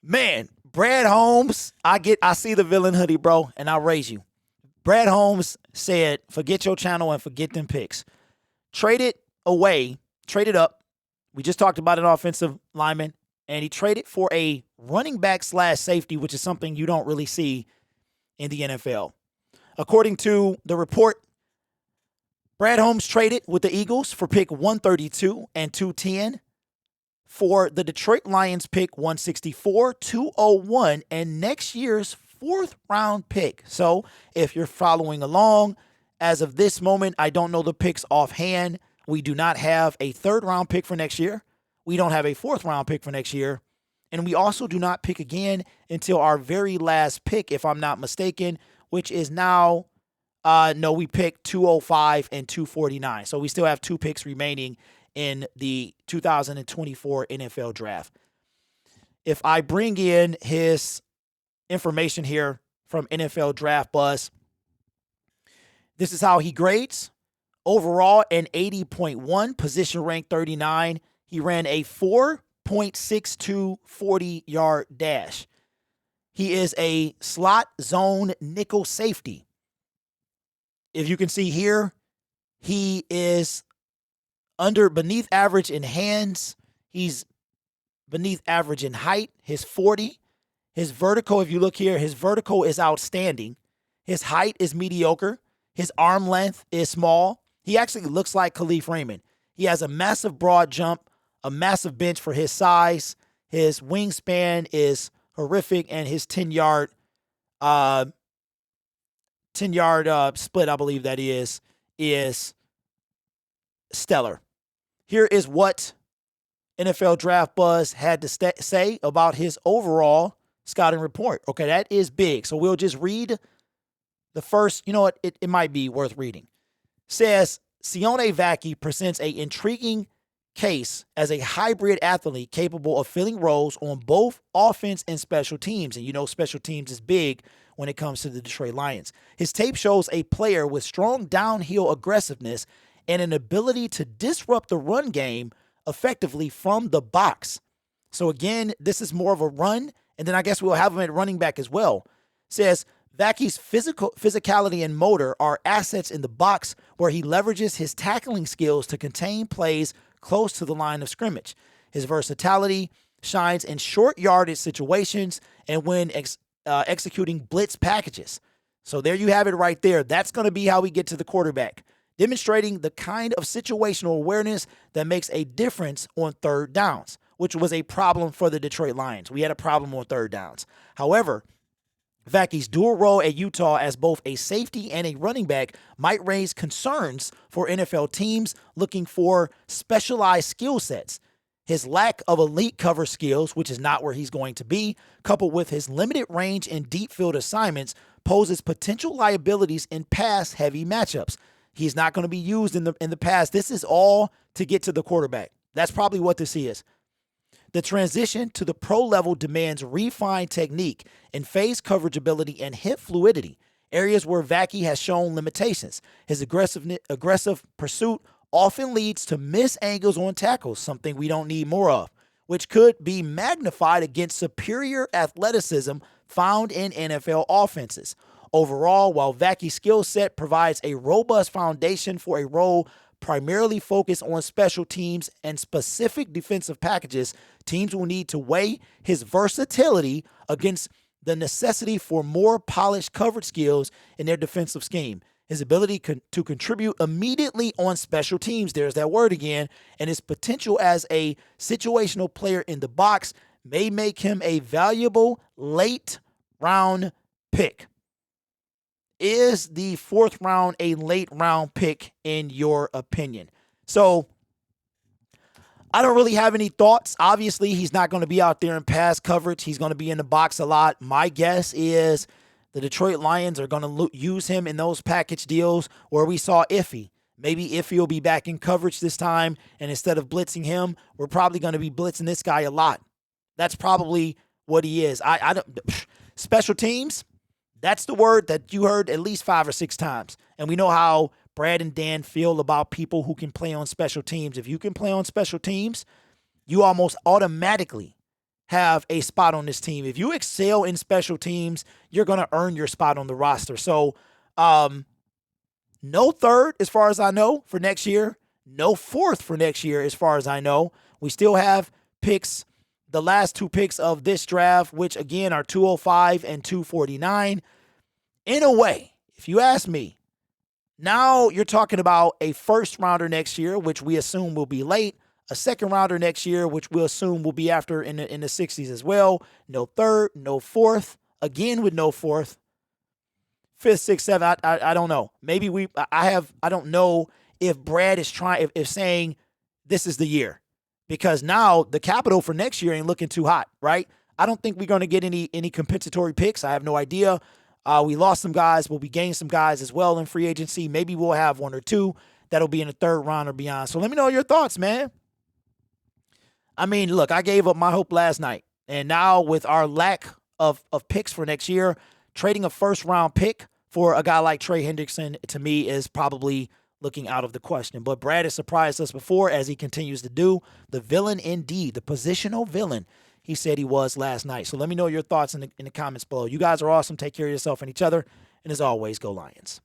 Man, Brad Holmes, I see the villain hoodie, bro, and I'll raise you. Brad Holmes said, forget your channel and forget them picks. Trade it away, trade it up. We just talked about an offensive lineman, and he traded for a running back / safety, which is something you don't really see in the NFL. According to the report, Brad Holmes traded with the Eagles for pick 132 and 210 for the Detroit Lions pick 164, 201, and next year's 4th round pick. So if you're following along, as of this moment, I don't know the picks offhand. We do not have a 3rd round pick for next year. We don't have a 4th round pick for next year. And we also do not pick again until our very last pick, if I'm not mistaken, which is now, we picked 205 and 249. So we still have 2 picks remaining in the 2024 NFL draft. If I bring in his information here from NFL Draft Buzz, this is how he grades. Overall, an 80.1, position rank 39. He ran a 4.62 40-yard dash. He is a slot zone nickel safety. If you can see here, he is beneath average in hands. He's beneath average in height. His 40. His vertical, if you look here, his vertical is outstanding. His height is mediocre. His arm length is small. He actually looks like Khalif Raymond. He has a massive broad jump, a massive bench for his size. His wingspan is horrific, and his 10-yard split, I believe that is stellar. Here is what NFL Draft Buzz had to say about his overall scouting report. Okay, that is big. So we'll just read the first, you know what, it might be worth reading. Says, Sione Vaki presents an intriguing case as a hybrid athlete capable of filling roles on both offense and special teams. And you know special teams is big when it comes to the Detroit Lions. His tape shows a player with strong downhill aggressiveness and an ability to disrupt the run game effectively from the box. So again, this is more of a run, and then I guess we'll have him at running back as well. Says, Vaki's physicality and motor are assets in the box where he leverages his tackling skills to contain plays close to the line of scrimmage. His versatility shines in short yardage situations and when executing blitz packages. So there you have it right there. That's going to be how we get to the quarterback, demonstrating the kind of situational awareness that makes a difference on 3rd downs, which was a problem for the Detroit Lions. We had a problem on 3rd downs. However, Vaki's dual role at Utah as both a safety and a running back might raise concerns for NFL teams looking for specialized skill sets. His lack of elite cover skills, which is not where he's going to be, coupled with his limited range in deep field assignments, poses potential liabilities in pass-heavy matchups. He's not going to be used in the pass. This is all to get to the quarterback. That's probably what this is. The transition to the pro level demands refined technique and phase coverage ability and hip fluidity, areas where Vaki has shown limitations. His aggressive pursuit often leads to missed angles on tackles, something we don't need more of, which could be magnified against superior athleticism found in NFL offenses. Overall, while Vaki's skill set provides a robust foundation for a role primarily focused on special teams and specific defensive packages, teams will need to weigh his versatility against the necessity for more polished coverage skills in their defensive scheme. His ability to contribute immediately on special teams, there's that word again, and his potential as a situational player in the box may make him a valuable late round pick. Is the 4th round a late round pick in your opinion? So I don't really have any thoughts. Obviously, he's not going to be out there in pass coverage. He's going to be in the box a lot. My guess is the Detroit Lions are going to use him in those package deals where we saw Iffy. Maybe Iffy will be back in coverage this time, and instead of blitzing him, we're probably going to be blitzing this guy a lot. That's probably what he is. I don't special teams. That's the word that you heard at least 5 or 6 times. And we know how Brad and Dan feel about people who can play on special teams. If you can play on special teams, you almost automatically have a spot on this team. If you excel in special teams, you're going to earn your spot on the roster. So, no third, as far as I know, for next year. No fourth for next year, as far as I know. We still have picks, the last two picks of this draft, which again are 205 and 249. In a way, if you ask me, now you're talking about a first rounder next year, which we assume will be late, a second rounder next year, which we'll assume will be after in the 60s as well. No third, no fourth, again with no fourth. Fifth, sixth, seventh, I don't know. Maybe I don't know if Brad is trying, if saying this is the year, because now the capital for next year ain't looking too hot, right? I don't think we're going to get any compensatory picks. I have no idea. We lost some guys. We'll be gaining some guys as well in free agency. Maybe we'll have one or two that'll be in the third round or beyond. So let me know your thoughts, man. I mean, look, I gave up my hope last night. And now with our lack of picks for next year, trading a first-round pick for a guy like Trey Hendrickson, to me, is probably looking out of the question. But Brad has surprised us before, as he continues to do. The villain indeed, the positional villain he said he was last night. So let me know your thoughts in the comments below. You guys are awesome. Take care of yourself and each other. And as always, go Lions.